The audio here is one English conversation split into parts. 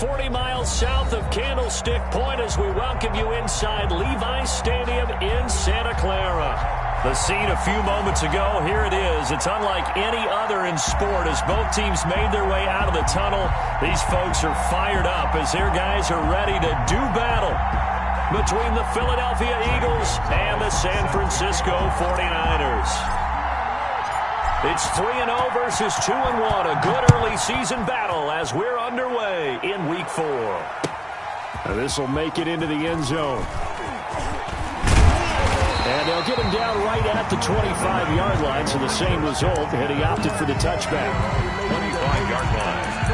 40 miles south of Candlestick Point as we welcome you inside Levi's Stadium in Santa Clara. The scene a few moments ago, here it is. It's unlike any other in sport as both teams made their way out of the tunnel. These folks are fired up as their guys are ready to do battle between the Philadelphia Eagles and the San Francisco 49ers. It's 3-0 versus 2-1. A good early season battle as we're underway in Week 4. This will make it into the end zone. And they'll get him down right at the 25-yard line, so the same result, and he opted for the touchback. 25-yard line.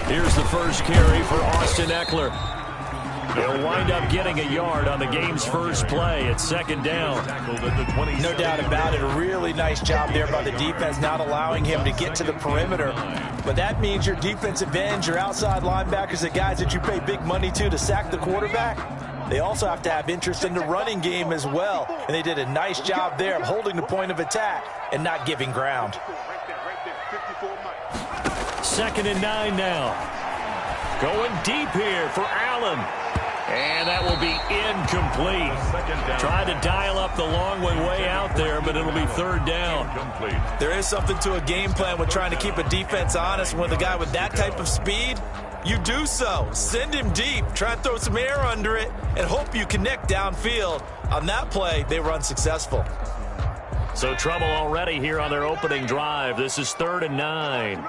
Here's the first carry for Austin Eckler. He'll wind up getting a yard on the game's first play. It's second down. No doubt about it. A really nice job there by the defense, not allowing him to get to the perimeter. But that means your defensive ends, your outside linebackers, the guys that you pay big money to sack the quarterback, they also have to have interest in the running game as well. And they did a nice job there of holding the point of attack and not giving ground. 2nd and 9 now. Going deep here for Allen. And that will be incomplete. Tried to dial up the long one way out there, but it'll be third down. There is something to a game plan with trying to keep a defense honest. With a guy with that type of speed, you do so. Send him deep. Try and throw some air under it and hope you connect downfield. On that play, they were unsuccessful. So trouble already here on their opening drive. This is 3rd and 9.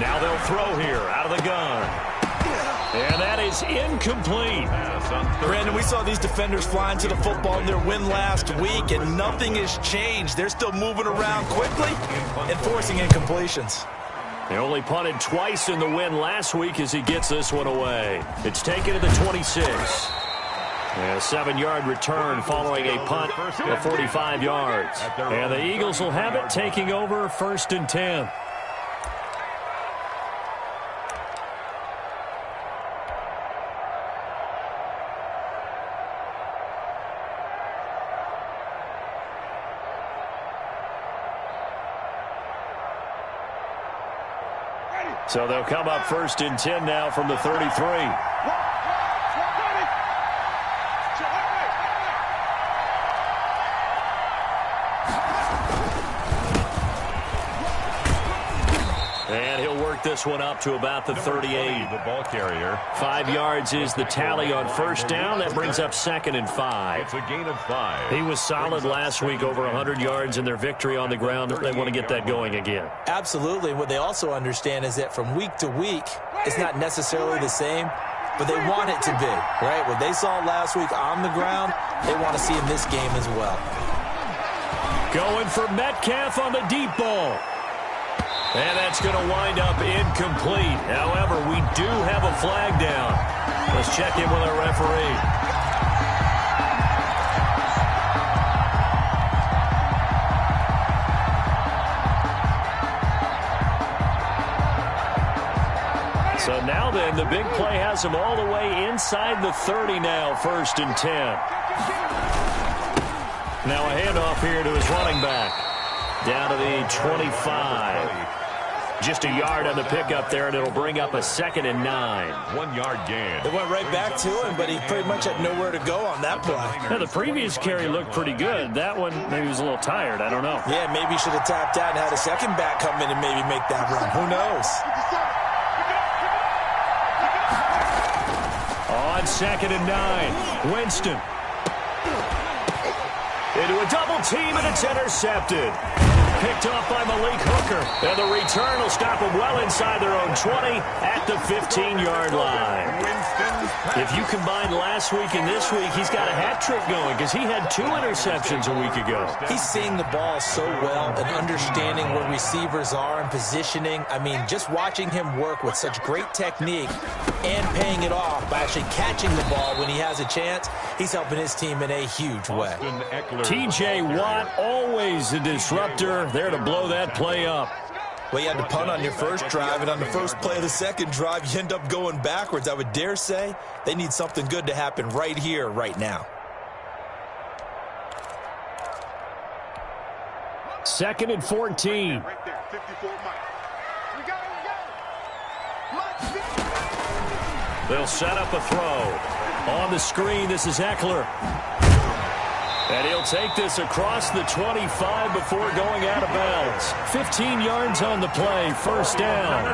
Now they'll throw here out of the gun. And that is incomplete. Brandon, we saw these defenders flying to the football in their win last week, and nothing has changed. They're still moving around quickly and forcing incompletions. They only punted twice in the win last week as he gets this one away. It's taken to the 26. A 7-yard return following a punt of 45 yards. And the Eagles will have it taking over 1st and 10. So they'll come up 1st and 10 now from the 33. And he'll work this one up to about the 38. The ball carrier. 5 yards is the tally on first down. That brings up 2nd and 5. It's a gain of 5. He was solid last week, over 100 yards in their victory on the ground. They want to get that going again. Absolutely. What they also understand is that from week to week, it's not necessarily the same, but they want it to be, right? What they saw last week on the ground, they want to see in this game as well. Going for Metcalf on the deep ball. And that's going to wind up incomplete. However, we do have a flag down. Let's check in with our referee. So now then, the big play has him all the way inside the 30 now, 1st and 10. Now a handoff here to his running back. Down to the 25. Just a yard on the pickup there, and it'll bring up a 2nd and 9. 1-yard gain. They went right back to him, but he pretty much had nowhere to go on that play. Now, the previous carry looked pretty good. That one, maybe he was a little tired. I don't know. Yeah, maybe he should have tapped out and had a second back come in and maybe make that run. Who knows? On 2nd and 9, Winston. Into a double team, and it's intercepted. Picked off by Malik Hooker. And the return will stop them well inside their own 20 at the 15-yard line. If you combine last week and this week, he's got a hat trick going because he had 2 interceptions a week ago. He's seeing the ball so well and understanding where receivers are and positioning. I mean, just watching him work with such great technique and paying it off by actually catching the ball when he has a chance. He's helping his team in a huge way. T.J. Watt, always a disruptor, there to blow that play up. Well, you had to punt on your first drive, and on the first play of the second drive, you end up going backwards. I would dare say they need something good to happen right here, right now. 2nd and 14. They'll set up a throw. On the screen, this is Eckler. And he'll take this across the 25 before going out of bounds. 15 yards on the play, first down.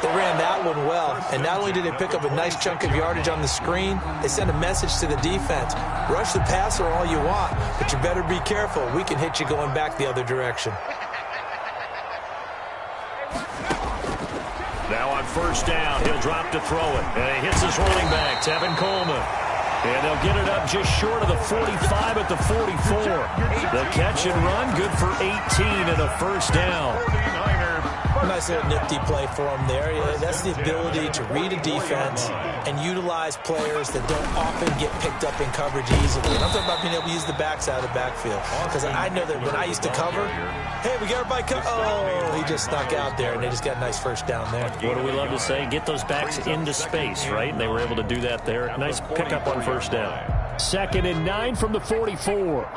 They ran that one well, and not only did they pick up a nice chunk of yardage on the screen, they sent a message to the defense. Rush the passer all you want, but you better be careful. We can hit you going back the other direction. Now on first down, he'll drop to throw it. And he hits his running back, Tevin Coleman. And they'll get it up just short of the 45 at the 44. The catch and run, good for 18 and a first down. Nice little nifty play for him there. Yeah, that's the ability to read a defense and utilize players that don't often get picked up in coverage easily. And I'm talking about being able to use the backs out of the backfield. Because I know that when I used to cover, hey, we got everybody covered. Oh, he just snuck out there, and they just got a nice first down there. What do we love to say? Get those backs into space, right? And they were able to do that there. Nice pickup on first down. 2nd and 9 from the 44.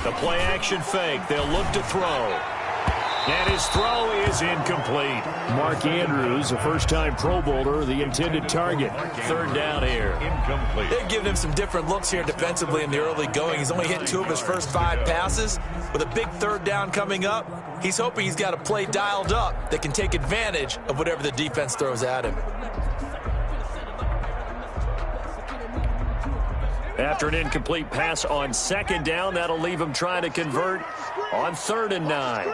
The play-action fake. They'll look to throw. And his throw is incomplete. Mark Andrews, a first-time Pro Bowler, the intended target. 3rd down here. Incomplete. They've given him some different looks here defensively in the early going. He's only hit 2 of his first 5 passes. With a big 3rd down coming up, he's hoping he's got a play dialed up that can take advantage of whatever the defense throws at him. After an incomplete pass on 2nd down, that'll leave him trying to convert on 3rd and 9.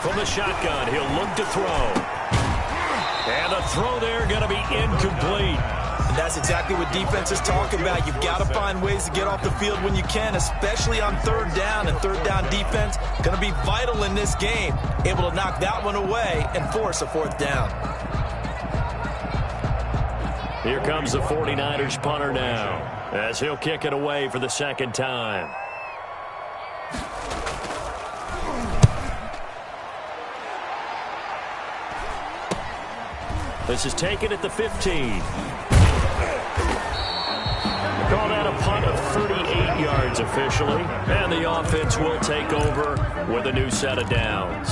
From the shotgun, he'll look to throw. And the throw there going to be incomplete. And that's exactly what defenses talk about. You've got to find ways to get off the field when you can, especially on 3rd down. And 3rd down defense going to be vital in this game. Able to knock that one away and force a 4th down. Here comes the 49ers punter now, as he'll kick it away for the 2nd time. This is taken at the 15. Call that a punt of 38 yards officially, and the offense will take over with a new set of downs.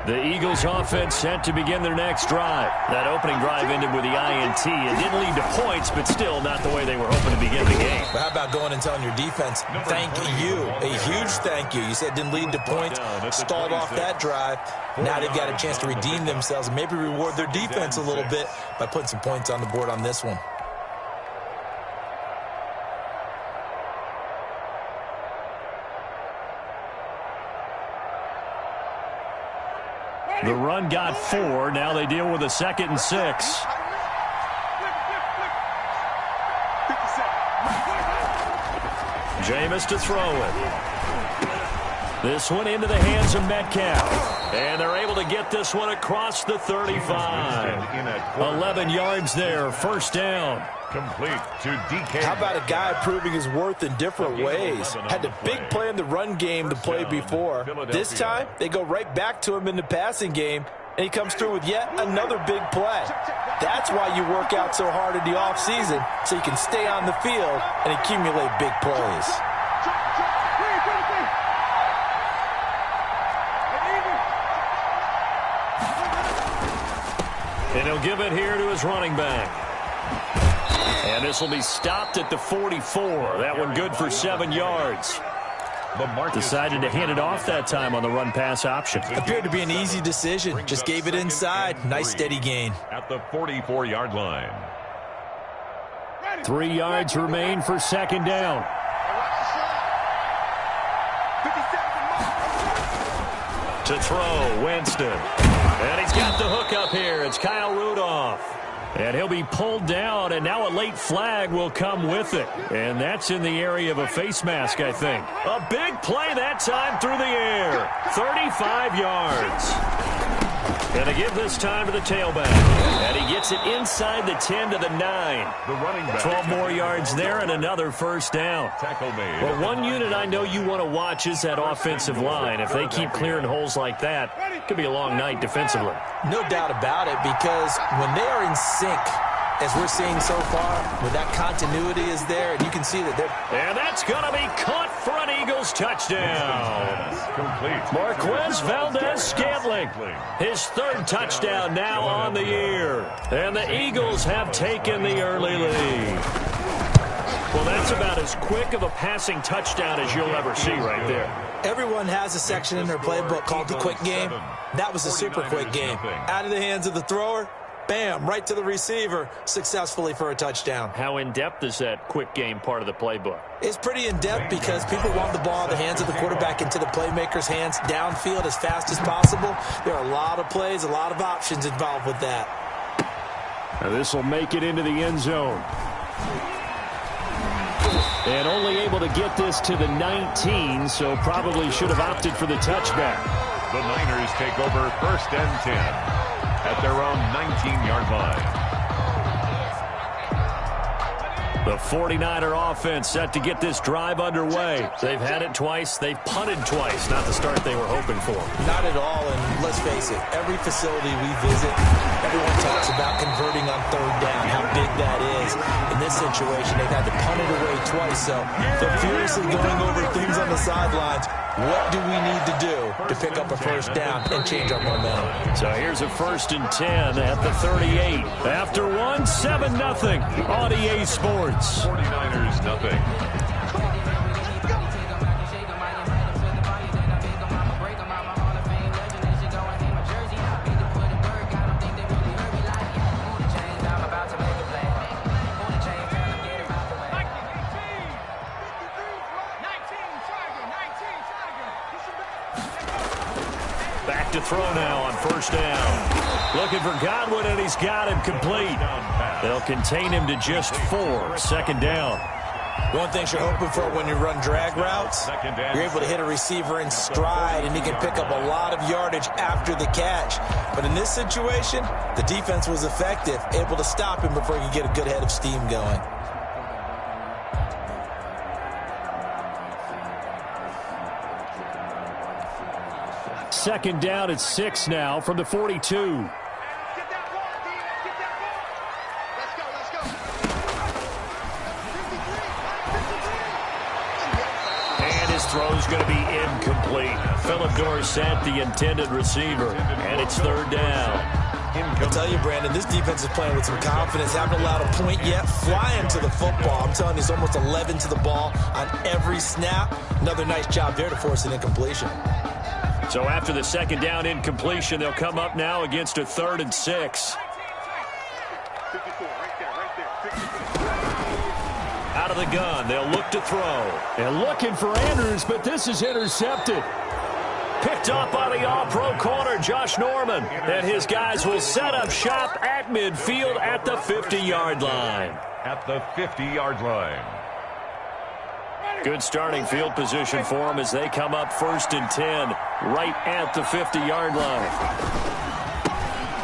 The Eagles offense set to begin their next drive. That opening drive ended with the INT. It didn't lead to points, but still not the way they were hoping to begin the game. But how about going and telling your defense, thank you, a huge thank you. You said it didn't lead to points, stalled off that drive. Now they've got a chance to redeem themselves and maybe reward their defense a little bit by putting some points on the board on this one. The run got 4. Now they deal with a 2nd and 6. Jameis to throw it. This one into the hands of Metcalf. And they're able to get this one across the 35. 11 yards there, first down. Complete to DK. How about a guy proving his worth in different ways? Had a big play in the run game the play before. This time, they go right back to him in the passing game, and he comes through with yet another big play. That's why you work out so hard in the offseason, so you can stay on the field and accumulate big plays. And he'll give it here to his running back. And this will be stopped at the 44. That one good for 7 yards. Decided to hand it off that time on the run-pass option. Appeared to be an easy decision. Just gave it inside. Nice steady gain. At the 44-yard line. 3 yards remain for 2nd down. To throw, Winston. And he's got the hook And he'll be pulled down, and now a late flag will come with it. And that's in the area of a face mask, I think. A big play that time through the air. 35 yards. And they give this time to the tailback. And he gets it inside the 10 to the 9. The running back. 12 more yards there and another first down. Tackle made. Well, one unit I know you want to watch is that offensive line. If they keep clearing holes like that, it could be a long night defensively. No doubt about it, because when they are in sync, as we're seeing so far, when that continuity is there, and you can see that they're... And that's going to be caught for an Eagles touchdown. Complete. Marquez Valdez-Scantling, his third touchdown now on the year. And the Eagles have taken the early lead. Well, that's about as quick of a passing touchdown as you'll ever see right there. Everyone has a section in their playbook called the quick game. That was a super quick game. Out of the hands of the thrower, bam, right to the receiver, successfully for a touchdown. How in-depth is that quick game part of the playbook? It's pretty in-depth because people want the ball in the hands of the quarterback into the playmaker's hands downfield as fast as possible. There are a lot of plays, a lot of options involved with that. Now this will make it into the end zone. And only able to get this to the 19, so probably should have opted for the touchback. The Niners take over 1st and 10 at their own 19-yard line. The 49er offense set to get this drive underway. They've had it twice. They've punted twice. Not the start they were hoping for. Not at all, and let's face it, every facility we visit, everyone talks about converting on 3rd down, how big that is. In this situation, they've had to punt it away twice, so they're furiously going over things on the sidelines. What do we need to do to pick up a 1st down and change our momentum? So here's a 1st and 10 at the 38. After one, 7-0 on EA Sports. 49ers nothing. Back to throw now on 1st down. Looking for Godwin, and he's got him complete. They'll contain him to just 4. 2nd down. One thing you're hoping for when you run drag routes, you're able to hit a receiver in stride, and he can pick up a lot of yardage after the catch. But in this situation, the defense was effective, able to stop him before he could get a good head of steam going. Second down at 6 now from the 42. Throw's going to be incomplete. Philip Dorsett, the intended receiver, and it's 3rd down. I'll tell you, Brandon, this defense is playing with some confidence. Haven't allowed a point yet. Flying to the football. I'm telling you, it's almost 11 to the ball on every snap. Another nice job there to force an incompletion. So after the 2nd down incompletion, they'll come up now against a 3rd and 6. Out of the gun, they'll look to throw. And looking for Andrews, but this is intercepted. Picked up by the all-pro corner, Josh Norman. And his guys will set up shop at midfield at the 50-yard line. At the 50-yard line. Good starting field position for them as they come up 1st and 10 right at the 50-yard line.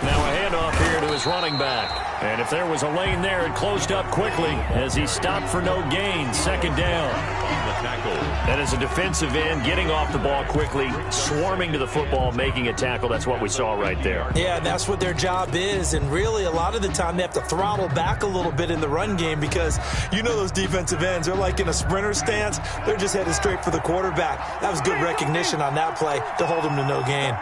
Now a handoff here to his running back. And if there was a lane there, it closed up quickly as he stopped for no gain. 2nd down. And as a defensive end, getting off the ball quickly, swarming to the football, making a tackle. That's what we saw right there. Yeah, and that's what their job is. And really, a lot of the time, they have to throttle back a little bit in the run game because you know those defensive ends, they're like in a sprinter stance. They're just headed straight for the quarterback. That was good recognition on that play to hold him to no gain.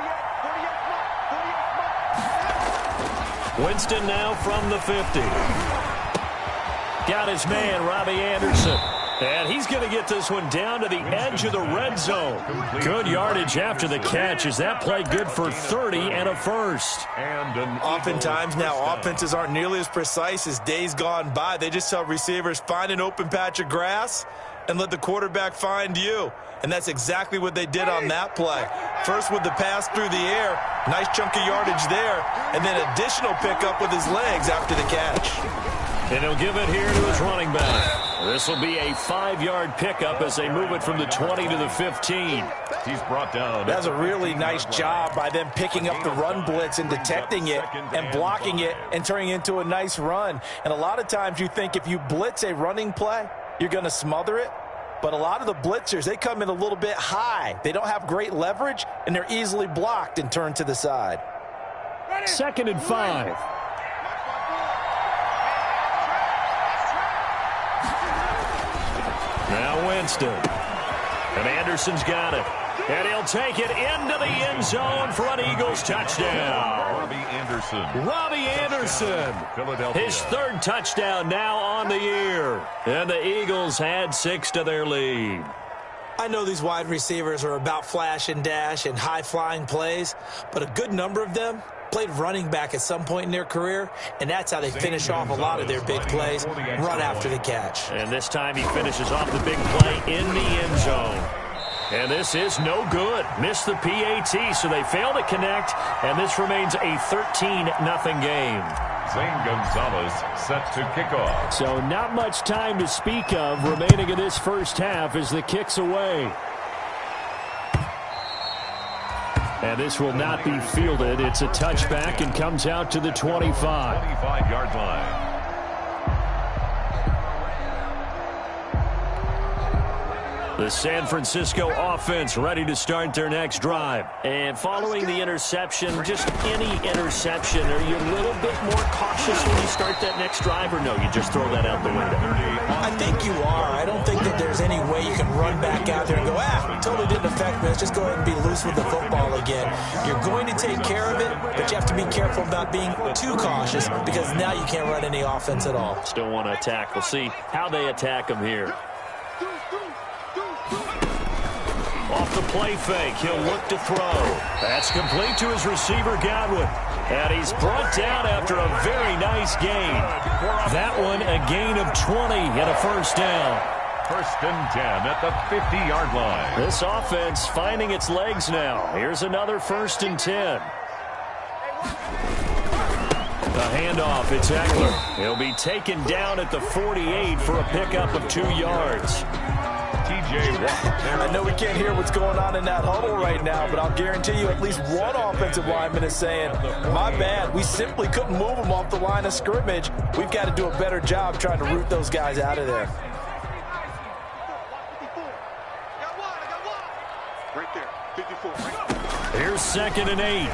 Winston now from the 50. Got his man, Robbie Anderson. And he's going to get this one down to the edge of the red zone. Good yardage after the catch. Is that play good for 30 and a 1st? Oftentimes now, offenses aren't nearly as precise as days gone by. They just tell receivers, find an open patch of grass and let the quarterback find you. And that's exactly what they did on that play. First with the pass through the air, nice chunk of yardage there, and then additional pickup with his legs after the catch. And he'll give it here to his running back. This will be a 5-yard pickup as they move it from the 20 to the 15. He's brought down. That's a really nice job by them picking up the run blitz and detecting it and blocking it and turning it into a nice run. And a lot of times you think if you blitz a running play, you're going to smother it. But a lot of the blitzers, they come in a little bit high. They don't have great leverage, and they're easily blocked and turned to the side. 2nd and 5. Now Winston. And Anderson's got it. And he'll take it into the end zone for an Eagles touchdown. Robbie Anderson. His 3rd touchdown now on the year. And the Eagles add 6 to their lead. I know these wide receivers are about flash and dash and high-flying plays, but a good number of them played running back at some point in their career, and that's how they finish off a lot of their big plays, run after the catch. And this time he finishes off the big play in the end zone. And this is no good. Missed the PAT, so they fail to connect, and this remains a 13-0 game. Zane Gonzalez set to kick off. So not much time to speak of remaining in this first half as the kick's away. And this will not be fielded. It's a touchback and comes out to the 25. 25-yard line. The San Francisco offense ready to start their next drive. And following the interception, just any interception, are you a little bit more cautious when you start that next drive, or no, you just throw that out the window? I think you are. I don't think that there's any way you can run back out there and go, totally didn't affect me. Let's just go ahead and be loose with the football again. You're going to take care of it, but you have to be careful about being too cautious because now you can't run any offense at all. Still want to attack. We'll see how they attack them here. Off the play fake, he'll look to throw. That's complete to his receiver, Godwin. And he's brought down after a very nice gain. That one, a gain of 20 and a first down. 1st and 10 at the 50-yard line. This offense finding its legs now. Here's another 1st and 10. The handoff, it's Eckler. He'll be taken down at the 48 for a pickup of 2 yards. I know we can't hear what's going on in that huddle right now, but I'll guarantee you at least one offensive lineman is saying, my bad, we simply couldn't move them off the line of scrimmage. We've got to do a better job trying to root those guys out of there. Here's 2nd and 8.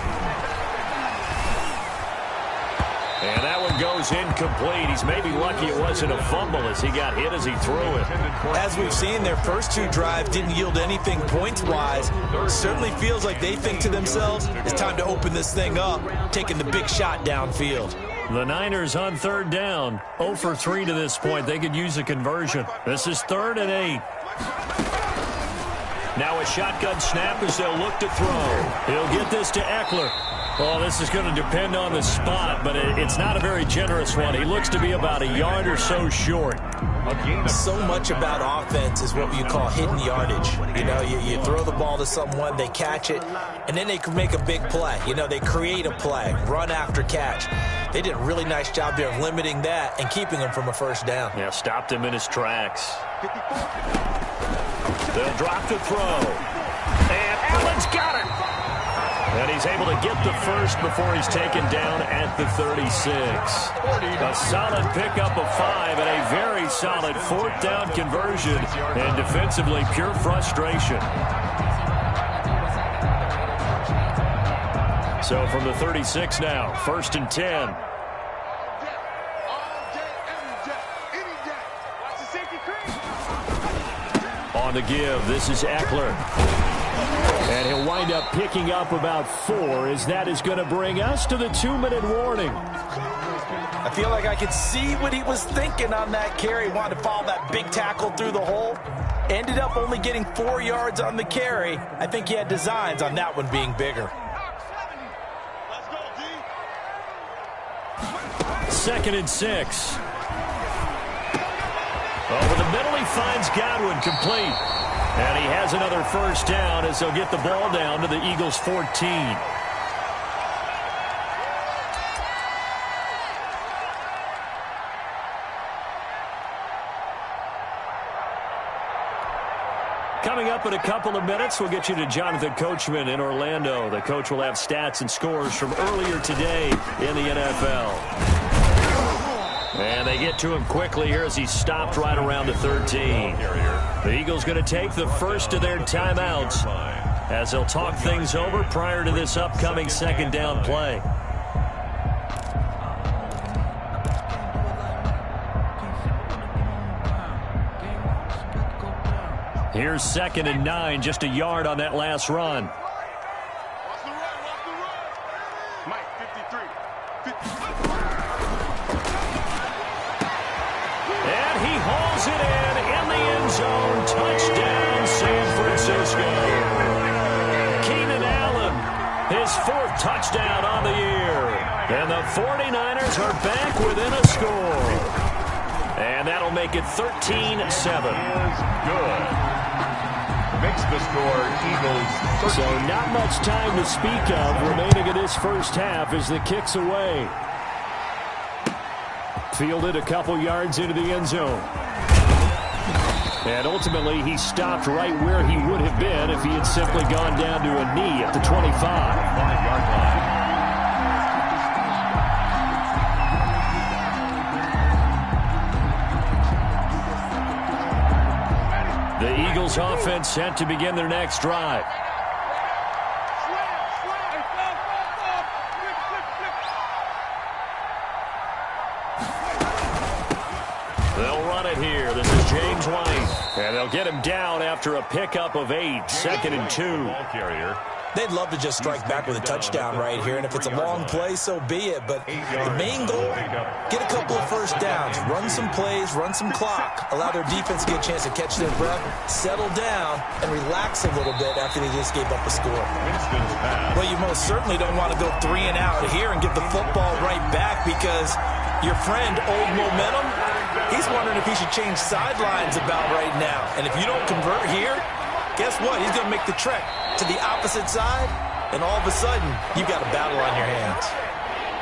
And that one goes incomplete. He's maybe lucky it wasn't a fumble as he got hit as he threw it. As we've seen, their first 2 drives didn't yield anything points-wise. Certainly feels like they think to themselves, it's time to open this thing up, taking the big shot downfield. The Niners on 3rd down, 0 for 3 to this point. They could use a conversion. This is 3rd and 8. Now a shotgun snap as they'll look to throw. He'll get this to Eckler. Oh, this is going to depend on the spot, but it's not a very generous one. He looks to be about a yard or so short. So much about offense is what you call hidden yardage. You know, you throw the ball to someone, they catch it, and then they can make a big play. You know, they create a play, run after catch. They did a really nice job there of limiting that and keeping him from a first down. Yeah, stopped him in his tracks. They'll drop to throw. And Allen's got it. And he's able to get the first before he's taken down at the 36. A solid pickup of 5 and a very solid 4th down conversion. And defensively, pure frustration. So from the 36 now, 1st and 10. On the give, this is Eckler. And he'll wind up picking up about 4 as that is going to bring us to the 2-minute warning. I feel like I could see what he was thinking on that carry. Wanted to follow that big tackle through the hole. Ended up only getting 4 yards on the carry. I think he had designs on that one being bigger. 2nd and 6. Over the middle, he finds Godwin complete. And he has another first down as they'll get the ball down to the Eagles' 14. Coming up in a couple of minutes, we'll get you to Jonathan Coachman in Orlando. The coach will have stats and scores from earlier today in the NFL. And they get to him quickly here as he stopped right around the 13. The Eagles going to take the first of their timeouts as they'll talk things over prior to this upcoming second down play. Here's 2nd and 9, just a yard on that last run. Watch the run. Mike, 53. And he hauls it in the end zone. Touchdown, San Francisco. Keenan Allen, his 4th touchdown on the year. And the 49ers are back within a score. And that'll make it 13-7. Good. Makes the score Eagles 13. So not much time to speak of remaining in this first half as the kick's away. Fielded a couple yards into the end zone. And ultimately he stopped right where he would have been if he had simply gone down to a knee at the 25. 5-yard line. The Eagles offense set to begin their next drive. They'll run it here. This is James White. And they'll get him down after a pickup of 8. 2nd and 2. Ball carrier. They'd love to just strike back with a touchdown right here, and if it's a long play, so be it. But the main goal, get a couple of first downs, run some plays, run some clock, allow their defense to get a chance to catch their breath, settle down, and relax a little bit after they just gave up a score. Winston's pass. Well, you most certainly don't want to go 3 and out here and give the football right back because your friend, Old Momentum, he's wondering if he should change sidelines about right now. And if you don't convert here, guess what? He's going to make the trek to the opposite side, and all of a sudden, you've got a battle on your hands.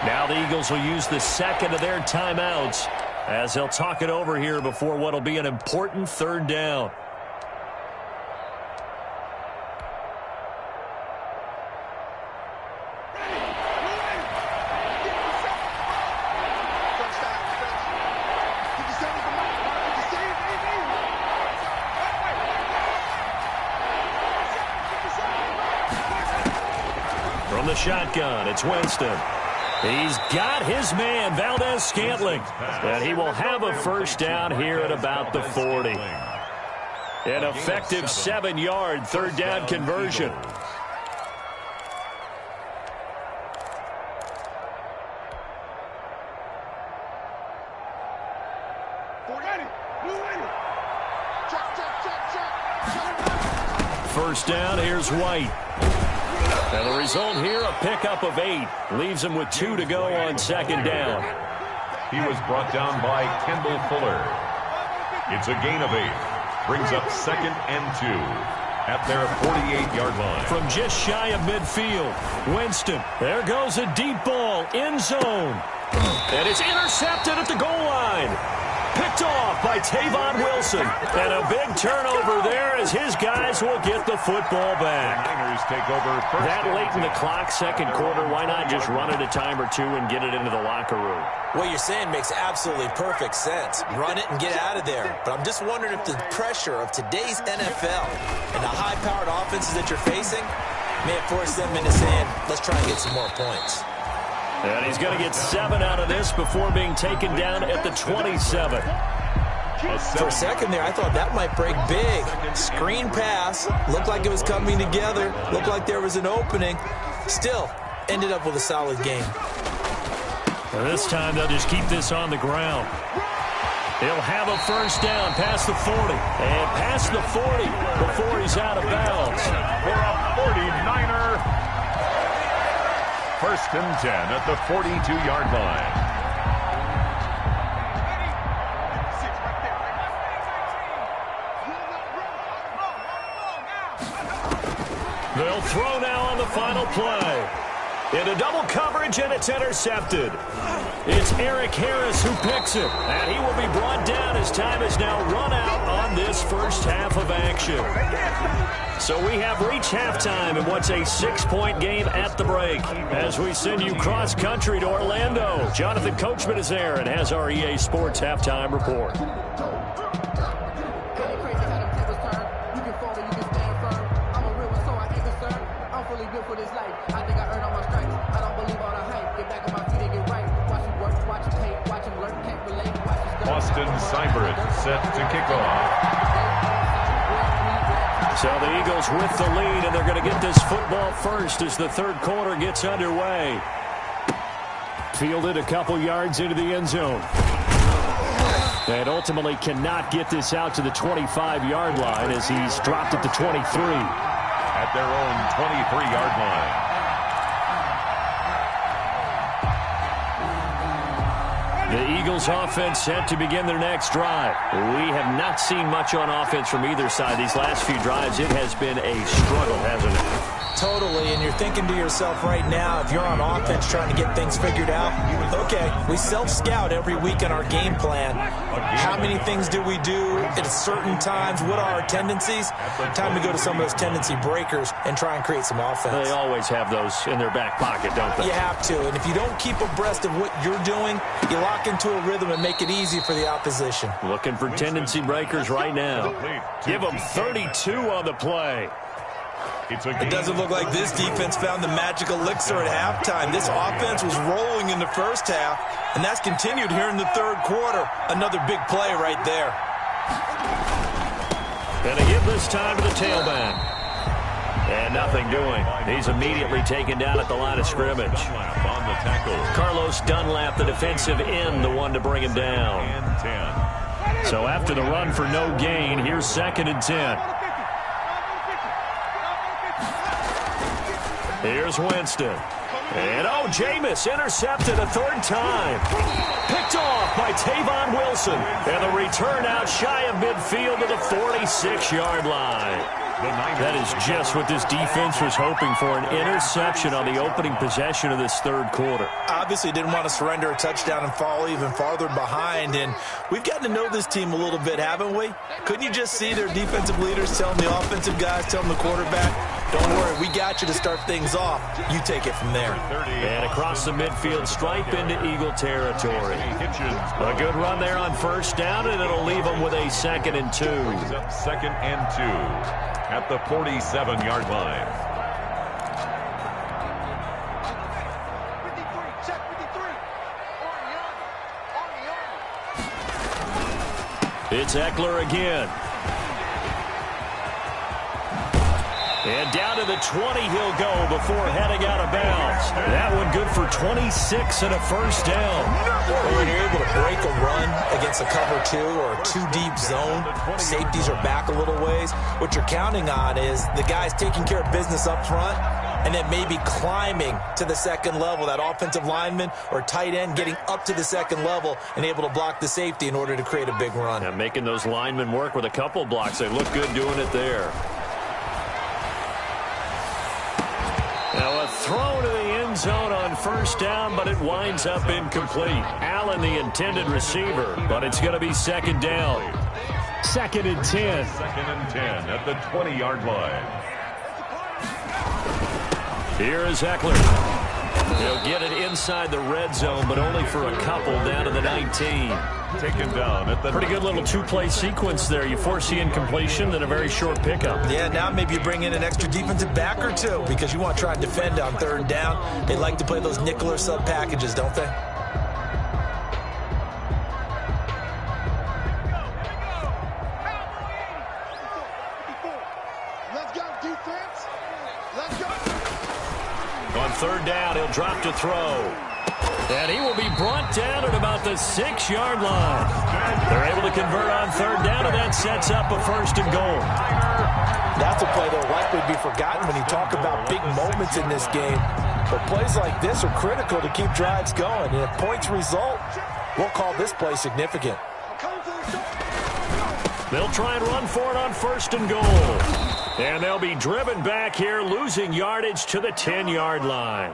Now the Eagles will use the second of their timeouts as they'll talk it over here before what will be an important 3rd down. From the shotgun, it's Winston. He's got his man, Valdez-Scantling. And he will have a first down here at about the 40. An effective 7-yard 3rd down conversion. First down, here's White. And the result here, a pickup of 8. Leaves him with 2 to go on 2nd down. He was brought down by Kendall Fuller. It's a gain of 8. Brings up 2nd and 2 at their 48-yard line. From just shy of midfield, Winston. There goes a deep ball, end zone. And it's intercepted at the goal line. Picked off by Tavon Wilson. And a big turnover there as his guys will get the football back. The Niners take over first. That late in the clock, 2nd quarter, why not just run it a time or 2 and get it into the locker room? What you're saying makes absolutely perfect sense. Run it and get out of there. But I'm just wondering if the pressure of today's NFL and the high-powered offenses that you're facing may have forced them into saying, let's try and get some more points. And he's going to get 7 out of this before being taken down at the 27. For a second there, I thought that might break big. Screen pass. Looked like it was coming together. Looked like there was an opening. Still, ended up with a solid game. And this time, they'll just keep this on the ground. He'll have a first down past the 40. And past the 40 before he's out of bounds. For a 49er. 1st and 10 at the 42-yard line. They'll throw now on the final play. Into double coverage, and it's intercepted. It's Eric Harris who picks it, and he will be brought down as time is now run out on this first half of action. So we have reached halftime in what's a 6-point game at the break. As we send you cross-country to Orlando, Jonathan Coachman is there and has our EA Sports halftime report. Austin Seibert set to kick off. So the Eagles with the lead, and they're going to get this football first as the third quarter gets underway. Fielded a couple yards into the end zone. And ultimately cannot get this out to the 25-yard line as he's dropped at the 23. At their own 23-yard line. The Eagles offense set to begin their next drive. We have not seen much on offense from either side these last few drives. It has been a struggle, hasn't it? Totally, and you're thinking to yourself right now, if you're on offense trying to get things figured out, okay, we self-scout every week on our game plan. How many things do we do at certain times? What are our tendencies? Time to go to some of those tendency breakers and try and create some offense. They always have those in their back pocket, don't they? You have to, and if you don't keep abreast of what you're doing, you lock into a rhythm and make it easy for the opposition. Looking for tendency breakers right now. Give them 32 on the play. It doesn't look like this defense found the magic elixir at halftime. This offense was rolling in the first half, and that's continued here in the third quarter. Another big play right there. Gonna give this time to the tailback. And nothing doing. He's immediately taken down at the line of scrimmage. On the tackle. Carlos Dunlap, the defensive end, the one to bring him down. And 10. So after the run for no gain, here's 2nd and 10. Here's Winston. And, Jameis intercepted a third time. Picked off by Tavon Wilson. And the return out shy of midfield to the 46-yard line. That is just what this defense was hoping for, an interception on the opening possession of this third quarter. Obviously didn't want to surrender a touchdown and fall even farther behind, and we've gotten to know this team a little bit, haven't we? Couldn't you just see their defensive leaders telling the offensive guys, telling the quarterback, don't worry, we got you to start things off. You take it from there. And across the midfield stripe into Eagle territory. A good run there on first down, and it'll leave them with a 2nd and 2. 2nd and 2 at the 47-yard line. It's Eckler again. And down to the 20 he'll go before heading out of bounds. That one good for 26 and a first down. When you're able to break a run against a cover 2 or a 2-deep zone, safeties are back a little ways. What you're counting on is the guys taking care of business up front and then maybe climbing to the second level, that offensive lineman or tight end getting up to the second level and able to block the safety in order to create a big run. Yeah, making those linemen work with a couple blocks. They look good doing it there. Now a throw to the end zone on first down, but it winds up incomplete. Allen, the intended receiver, but it's going to be 2nd down. 2nd and 10. 2nd and 10 at the 20-yard line. Here is Eckler. He'll get it inside the red zone, but only for a couple down to the 19. Taken down at the pretty good little 2-play sequence there. You force the incompletion, then a very short pickup. Yeah, now maybe you bring in an extra defensive back or two because you want to try and defend on 3rd down. They like to play those nickel or sub packages, don't they? Let's go, defense. Let's go. On 3rd down, he'll drop to throw. And he will be brought down at about the 6-yard line. They're able to convert on 3rd down, and that sets up a 1st and goal. That's a play that will likely be forgotten when you talk about big moments in this game. But plays like this are critical to keep drives going. And if points result, we'll call this play significant. They'll try and run for it on 1st and goal. And they'll be driven back here, losing yardage to the 10-yard line.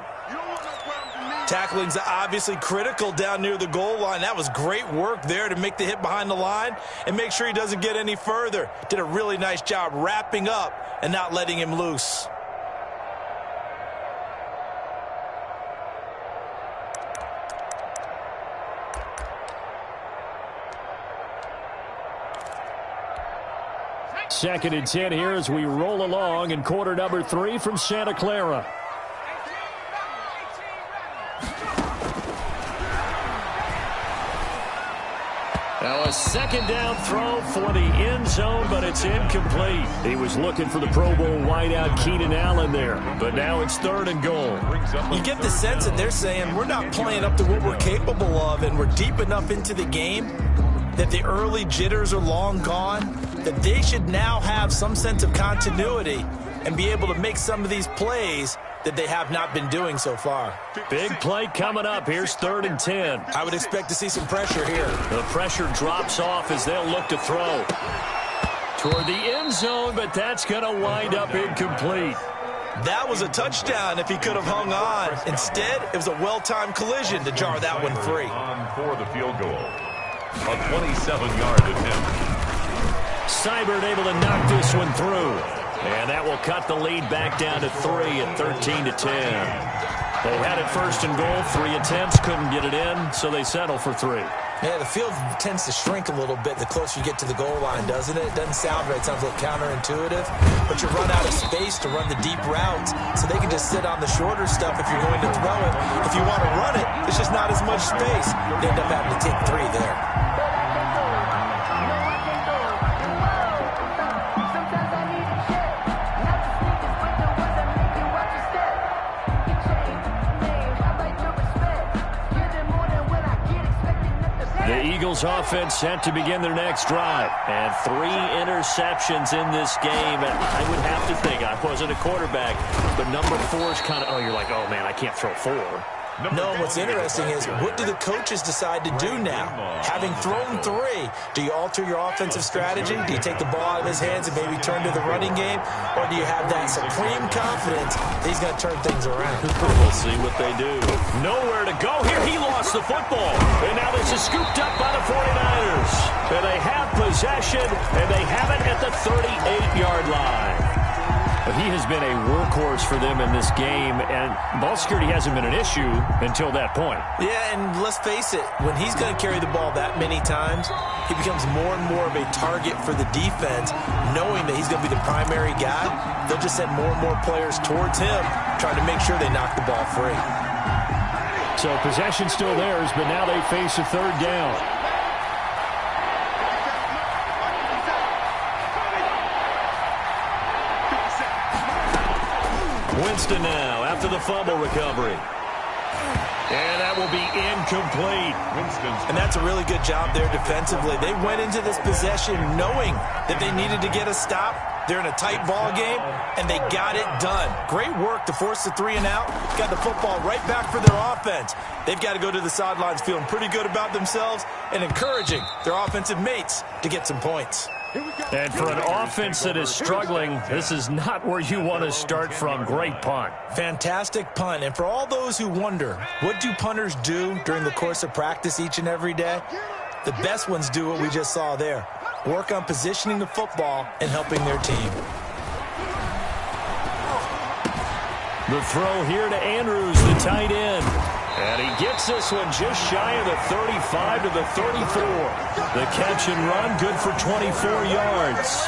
Tackling's obviously critical down near the goal line. That was great work there to make the hit behind the line and make sure he doesn't get any further. Did a really nice job wrapping up and not letting him loose. Second and 10 here as we roll along in quarter number 3 from Santa Clara. Now a second down throw for the end zone, but it's incomplete. He was looking for the Pro Bowl wideout Keenan Allen there, but now it's 3rd and goal. You get the sense that they're saying we're not playing up to what we're capable of, and we're deep enough into the game that the early jitters are long gone, that they should now have some sense of continuity and be able to make some of these plays that they have not been doing so far. Big play coming up. Here's 3rd and 10. I would expect to see some pressure here. The pressure drops off as they'll look to throw toward the end zone, but that's going to wind up incomplete. That was a touchdown if he could have hung on. Instead, it was a well-timed collision to jar that one free. On for the field goal. A 27-yard attempt. Seibert able to knock this one through. And that will cut the lead back down to 3 at 13-10. They had it 1st and goal, 3 attempts, couldn't get it in, so they settle for 3. Yeah, the field tends to shrink a little bit the closer you get to the goal line, doesn't it? It doesn't sound right. It sounds a little counterintuitive. But you run out of space to run the deep routes, so they can just sit on the shorter stuff if you're going to throw it. If you want to run it, it's just not as much space. They end up having to take 3 there. The Eagles offense set to begin their next drive. And 3 interceptions in this game. And I would have to think, I wasn't a quarterback, but number 4 is kind of, oh, you're like, oh, man, I can't throw 4. No, what's interesting is, what do the coaches decide to do now? Having thrown 3, do you alter your offensive strategy? Do you take the ball out of his hands and maybe turn to the running game? Or do you have that supreme confidence that he's going to turn things around? We'll see what they do. Nowhere to go here. He lost the football. And now this is scooped up by the 49ers. And they have possession, and they have it at the 38-yard line. But he has been a workhorse for them in this game, and ball security hasn't been an issue until that point. Yeah, and let's face it, when he's going to carry the ball that many times, he becomes more and more of a target for the defense, knowing that he's going to be the primary guy. They'll just send more and more players towards him, trying to make sure they knock the ball free. So possession still theirs, but now they face a 3rd down. Winston now after the fumble recovery. And that will be incomplete. And that's a really good job there defensively. They went into this possession knowing that they needed to get a stop. They're in a tight ball game, and they got it done. Great work to force the 3 and out. Got the football right back for their offense. They've got to go to the sidelines feeling pretty good about themselves and encouraging their offensive mates to get some points. And for an offense that is struggling, this is not where you want to start from. Great punt. Fantastic punt. And for all those who wonder, what do punters do during the course of practice each and every day? The best ones do what we just saw there. Work on positioning the football and helping their team. The throw here to Andrews, the tight end. And he gets this one just shy of the 35 to the 34. The catch and run, good for 24 yards.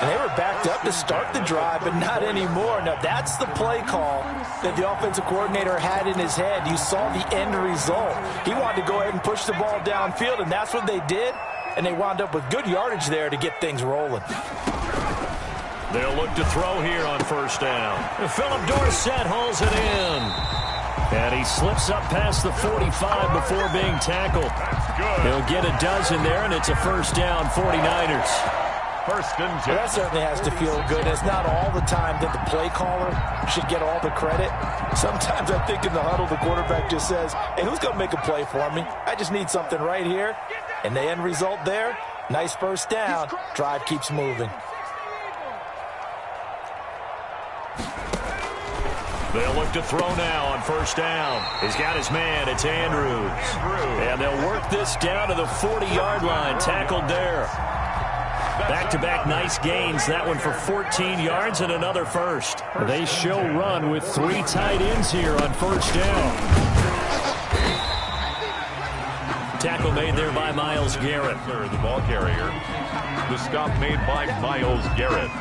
And they were backed up to start the drive, but not anymore. Now, that's the play call that the offensive coordinator had in his head. You saw the end result. He wanted to go ahead and push the ball downfield, and that's what they did. And they wound up with good yardage there to get things rolling. They'll look to throw here on 1st down. Philip Dorsett hauls it in. And he slips up past the 45 before being tackled. He'll get a dozen there, and it's a 1st down, 49ers. 1st and 10. Well, that certainly has to feel good. It's not all the time that the play caller should get all the credit. Sometimes I think in the huddle, the quarterback just says, hey, who's going to make a play for me? I just need something right here. And the end result there, nice 1st down. Drive keeps moving. They'll look to throw now on first down. He's got his man. It's Andrews. And they'll work this down to the 40-yard line. Tackled there. Back-to-back nice gains. That one for 14 yards and another first. They show run with 3 tight ends here on first down. Tackle made there by Myles Garrett. The ball carrier. The stop made by Myles Garrett.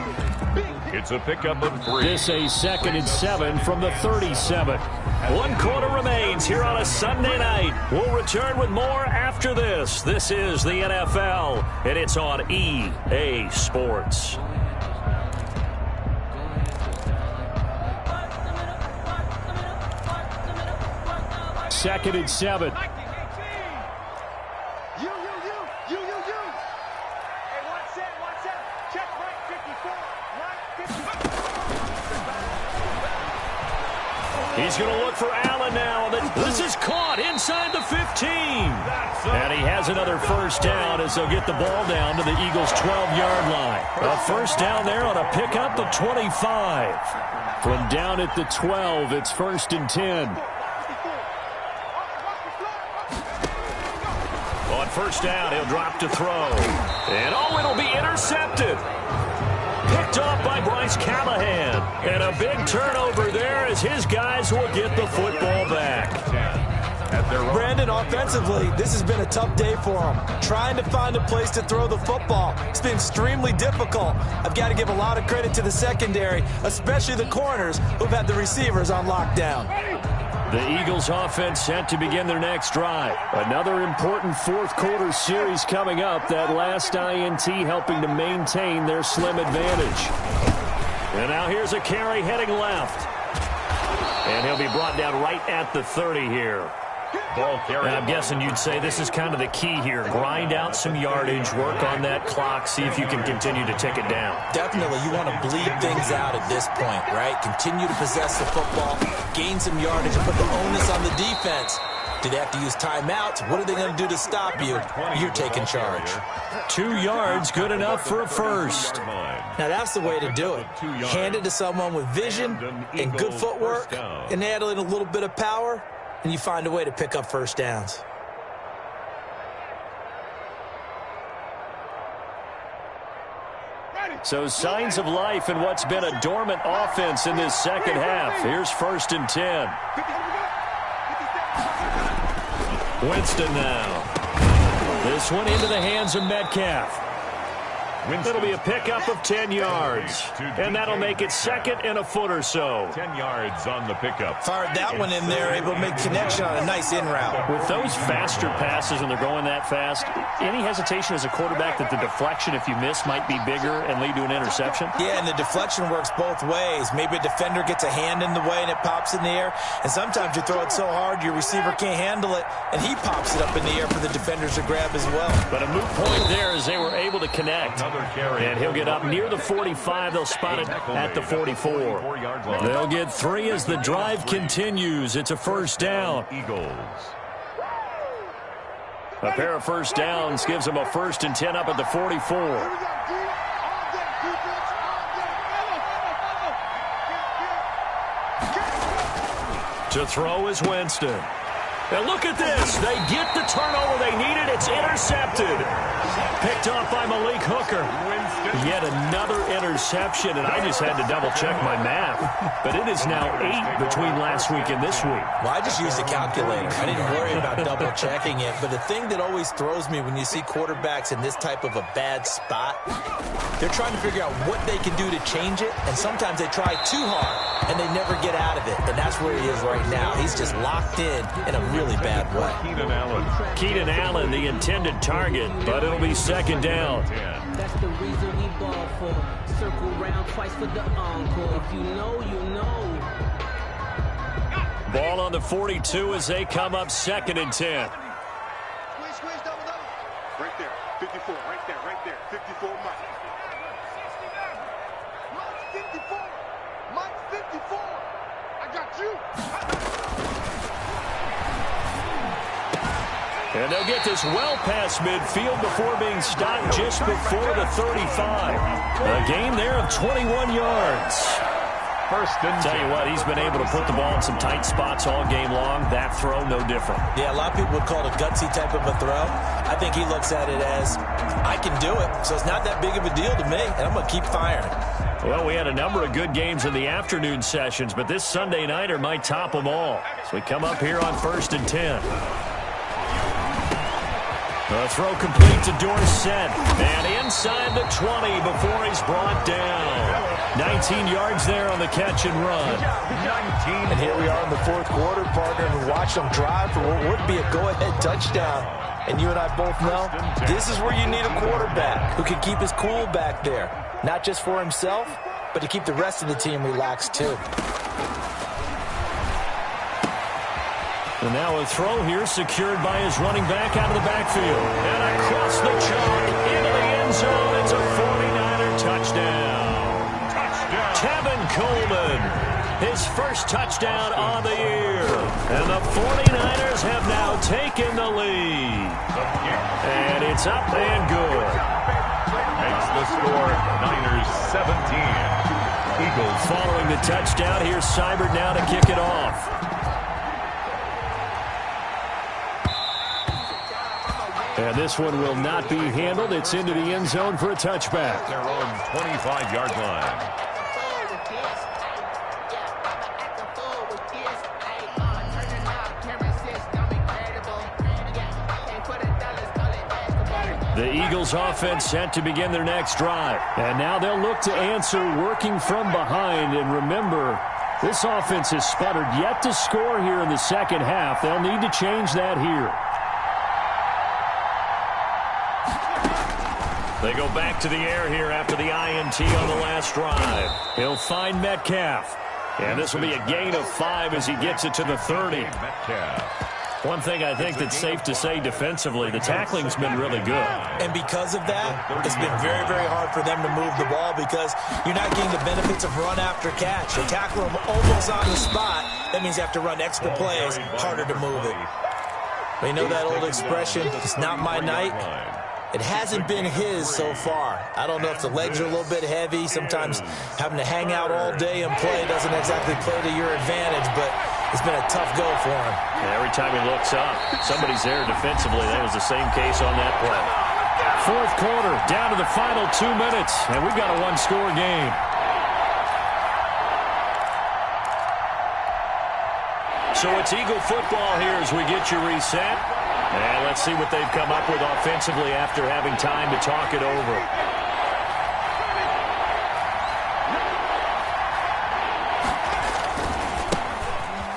It's a pickup of 3. This a 2nd and 7 from the 37. 1 quarter remains here on a Sunday night. We'll return with more after this. This is the NFL, and it's on EA Sports. Second and 7. He's going to look for Allen now. This is caught inside the 15. And he has another first down as they'll get the ball down to the Eagles' 12-yard line. A first down there on a pickup of 25. From down at the 12, it's 1st and 10. On first down, he'll drop to throw. And it'll be intercepted. Picked off by Bryce Callahan. And a big turnover there as his guys will get the football back. Brandon, offensively, this has been a tough day for him. Trying to find a place to throw the football. It's been extremely difficult. I've got to give a lot of credit to the secondary, especially the corners who've had the receivers on lockdown. The Eagles offense set to begin their next drive. Another important 4th quarter series coming up. That last INT helping to maintain their slim advantage. And now here's a carry heading left. And he'll be brought down right at the 30 here. Ball carry. And I'm guessing you'd say this is kind of the key here. Grind out some yardage, work on that clock, see if you can continue to tick it down. Definitely, you want to bleed things out at this point, right? Continue to possess the football, gain some yardage, and put the onus on the defense. Do they have to use timeouts? What are they going to do to stop you? You're taking charge. 2 yards, good enough for a first. Now, that's the way to do it. Hand it to someone with vision and good footwork, and add in a little bit of power, and you find a way to pick up first downs. So signs of life in what's been a dormant offense in this second half. Here's 1st and 10. Winston now. This one into the hands of Metcalf. It'll be a pickup of 10 yards. And that'll make it 2nd and a foot or so. 10 yards on the pickup. Fired that one in there, able to make connection on a nice in route. With those faster passes and they're going that fast, any hesitation as a quarterback that the deflection, if you miss, might be bigger and lead to an interception? Yeah, and the deflection works both ways. Maybe a defender gets a hand in the way and it pops in the air. And sometimes you throw it so hard your receiver can't handle it, and he pops it up in the air for the defenders to grab as well. But a moot point there as they were able to connect. And he'll get up near the 45. They'll spot it at the 44. They'll get 3 as the drive continues. It's a first down. Eagles. A pair of first downs gives them a 1st and 10 up at the 44. To throw is Winston. And look at this. They get the turnover they needed. It's intercepted. Picked off by Malik Hooker. Yet another interception, and I just had to double-check my math. But it is now 8 between last week and this week. Well, I just used a calculator. I didn't worry about double-checking it. But the thing that always throws me when you see quarterbacks in this type of a bad spot, they're trying to figure out what they can do to change it, and sometimes they try too hard, and they never get out of it. And that's where he is right now. He's just locked in a really bad way. Keenan Allen, the intended target, but it'll be 2nd down. That's the reason we ball for. Circle round twice for the encore. If you know, you know. Ball on the 42 as they come up 2nd and 10. Squeeze, double. Right there, 54, right there, 54, Mike. Mike 54. I got you. And they'll get this well past midfield before being stopped just before the 35. A gain there of 21 yards. First and 10. Tell you what, he's been able to put the ball in some tight spots all game long. That throw, no different. Yeah, a lot of people would call it a gutsy type of a throw. I think he looks at it as, I can do it, so it's not that big of a deal to me, and I'm going to keep firing. Well, we had a number of good games in the afternoon sessions, but this Sunday nighter might top them all. So we come up here on 1st and 10. The throw complete to Dorsett. And inside the 20 before he's brought down. 19 yards there on the catch and run. 19. And here we are in the fourth quarter, partner, and watch them drive for what would be a go-ahead touchdown. And you and I both know this is where you need a quarterback who can keep his cool back there. Not just for himself, but to keep the rest of the team relaxed too. And now a throw here secured by his running back out of the backfield. And across the chalk into the end zone. It's a 49er touchdown. Tevin Coleman, his first touchdown on the year. And the 49ers have now taken the lead. And it's up and good. Makes the score Niners 17. Eagles following the touchdown. Here's Seibert now to kick it off. And this one will not be handled. It's into the end zone for a touchback. Their own 25-yard line. The Eagles offense set to begin their next drive. And now they'll look to answer working from behind. And remember, this offense has sputtered yet to score here in the second half. They'll need to change that here. They go back to the air here after the INT on the last drive. He'll find Metcalf. And this will be a gain of 5 as he gets it to the 30. Metcalf. One thing I think that's safe to say defensively, the tackling's been really good. And because of that, it's been very, very hard for them to move the ball because you're not getting the benefits of run after catch. They tackle them almost on the spot. That means you have to run extra plays, harder to move it. But you know that old expression, it's not my night. It hasn't been his so far. I don't know if the legs are a little bit heavy. Sometimes having to hang out all day and play doesn't exactly play to your advantage, but it's been a tough go for him. And every time he looks up, somebody's there defensively. That was the same case on that play. Fourth quarter, down to the final 2 minutes, and we've got a one-score game. So it's Eagle football here as we get you reset. And let's see what they've come up with offensively after having time to talk it over.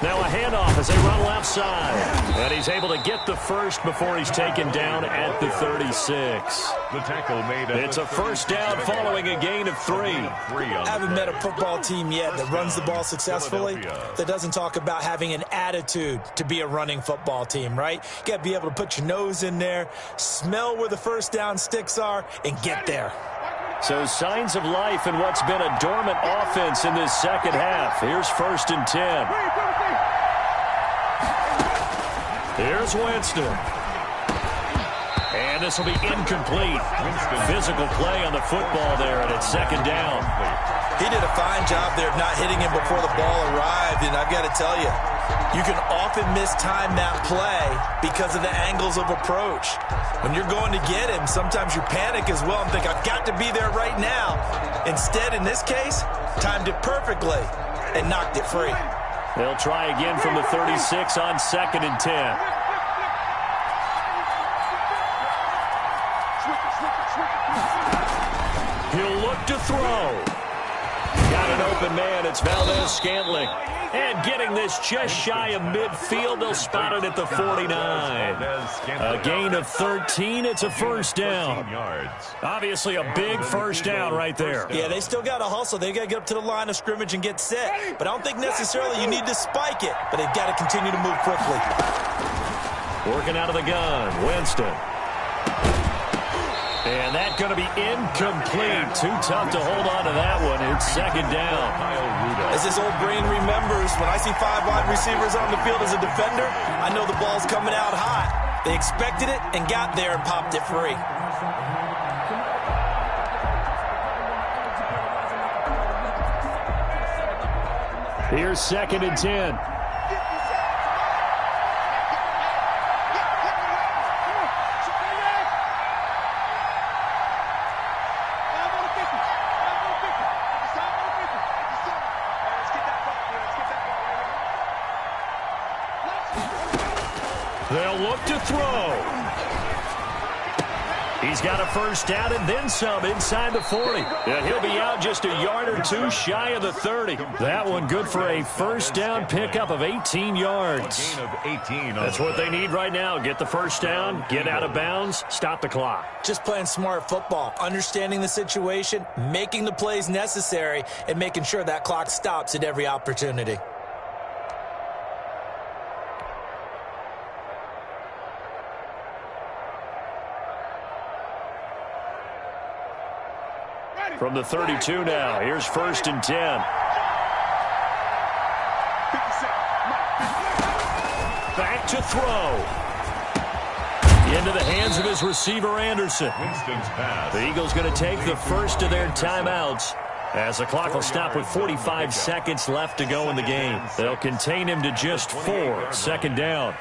Now a handoff as they run left side. And he's able to get the first before he's taken down at the 36. The tackle made. It's a first down following a gain of 3. I haven't met a football team yet that runs the ball successfully that doesn't talk about having an attitude to be a running football team, right? You got to be able to put your nose in there, smell where the first down sticks are, and get there. So signs of life in what's been a dormant offense in this second half. Here's 1st and 10. Here's Winston. And this will be incomplete. Physical play on the football there, and it's second down. He did a fine job there of not hitting him before the ball arrived, and I've got to tell you, you can often mistime that play because of the angles of approach. When you're going to get him, sometimes you panic as well and think, I've got to be there right now. Instead, in this case, timed it perfectly and knocked it free. They'll try again from the 36 on 2nd and 10. He'll look to throw. Got an open man. It's Valdez-Scantling. And getting this just shy of midfield. They'll spot it at the 49. A gain of 13. It's a first down. Obviously a big first down right there. Yeah, they still got to hustle. They got to get up to the line of scrimmage and get set. But I don't think necessarily you need to spike it. But they've got to continue to move quickly. Working out of the gun. Winston. And that's going to be incomplete. Too tough to hold on to that one. It's second down. As this old brain remembers, when I see 5 wide receivers on the field as a defender, I know the ball's coming out hot. They expected it and got there and popped it free. Here's 2nd and 10. They'll look to throw. He's got a first down and then some inside the 40. Yeah, he'll be out just a yard or two shy of the 30. That one good for a first down pickup of 18 yards. A gain of 18. That's what they need right now. Get the first down, get out of bounds, stop the clock. Just playing smart football, understanding the situation, making the plays necessary, and making sure that clock stops at every opportunity. From the 32 now, here's 1st and 10. Back to throw. Into the hands of his receiver, Anderson. Winston's pass. The Eagles going to take the first of their timeouts as the clock will stop with 45 seconds left to go in the game. They'll contain him to just 4. 2nd down.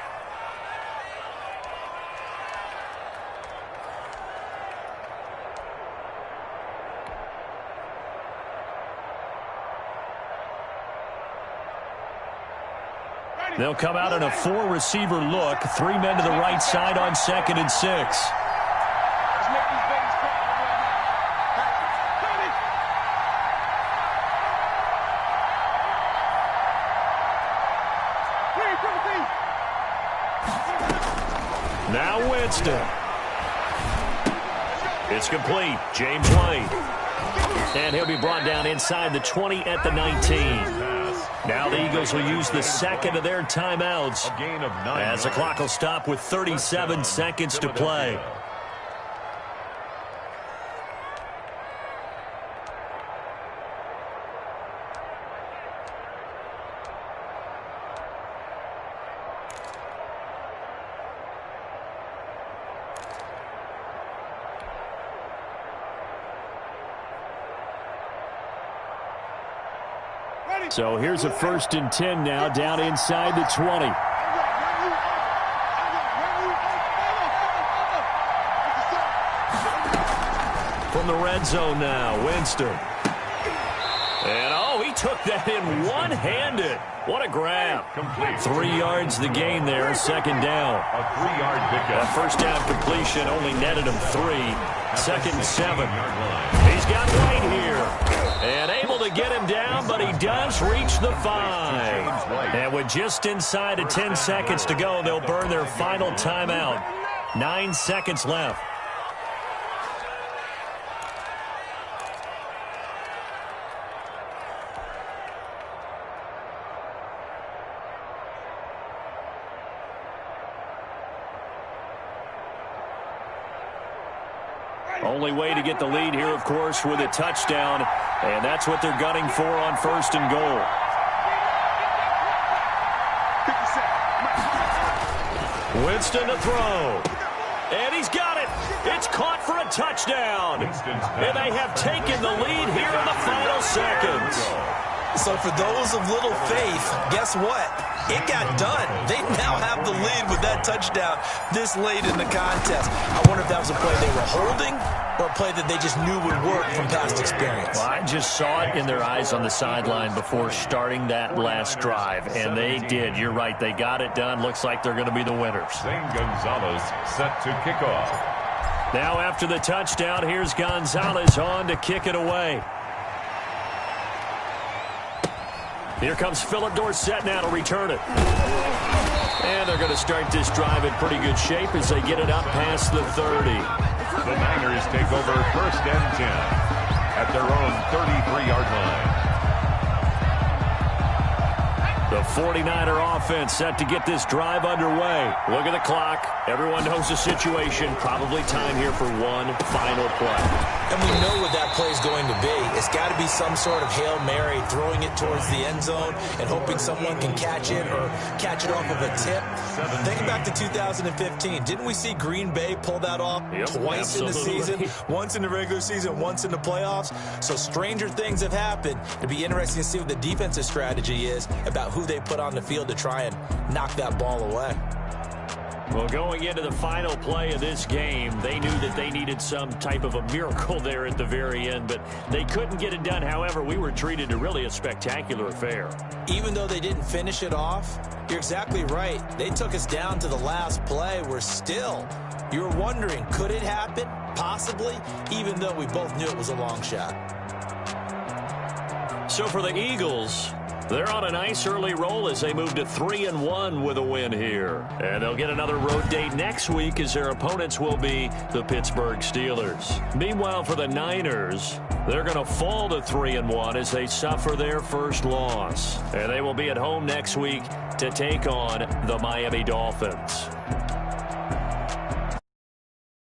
They'll come out in a 4-receiver look. 3 men to the right side on 2nd and 6. Now Winston. It's complete. James White. And he'll be brought down inside the 20 at the 19. Now the Eagles will use the 2nd of their timeouts A gain of 9 as the clock will stop with 37 seconds to play. So here's a 1st and 10 now down inside the 20. From the red zone now, Winston. And oh, he took that in one-handed. What a grab. Complete. 3 yards the gain there, 2nd down. A 3-yard pickup. That first down completion only netted him 3. 2nd and 7. He's got White here. And able to get him down, but he does reach the 5. And with just inside of 10 seconds to go, they'll burn their final timeout. 9 seconds left. Only way to get the lead here, of course, with a touchdown, and that's what they're gunning for on 1st and goal. Winston to throw, and he's got it. It's caught for a touchdown, and they have taken the lead here in the final seconds. So for those of little faith, guess what? It got done. They now have the lead with that touchdown this late in the contest. I wonder if that was a play they were holding or a play that they just knew would work from past experience. Well, I just saw it in their eyes on the sideline before starting that last drive, and they did. You're right. They got it done. Looks like they're going to be the winners. Zane Gonzalez set to kick off. Now after the touchdown, here's Gonzalez on to kick it away. Here comes Philip Dorsett now to return it. And they're going to start this drive in pretty good shape as they get it up past the 30. The Niners take over 1st and 10 at their own 33-yard line. The 49er offense set to get this drive underway. Look at the clock. Everyone knows the situation. Probably time here for one final play. And we know what that play is going to be. It's got to be some sort of Hail Mary, throwing it towards the end zone and hoping someone can catch it or catch it off of a tip. Think back to 2015. Didn't we see Green Bay pull that off twice in the season? Once in the regular season, once in the playoffs. So stranger things have happened. It'll be interesting to see what the defensive strategy is about who they put on the field to try and knock that ball away. Well, going into the final play of this game, they knew that they needed some type of a miracle there at the very end, but they couldn't get it done. However, we were treated to really a spectacular affair. Even though they didn't finish it off, you're exactly right. They took us down to the last play. We're still, you're wondering, could it happen? Possibly, even though we both knew it was a long shot. So for the Eagles, they're on a nice early roll as they move to 3-1 with a win here. And they'll get another road date next week as their opponents will be the Pittsburgh Steelers. Meanwhile, for the Niners, they're going to fall to 3-1 as they suffer their first loss. And they will be at home next week to take on the Miami Dolphins.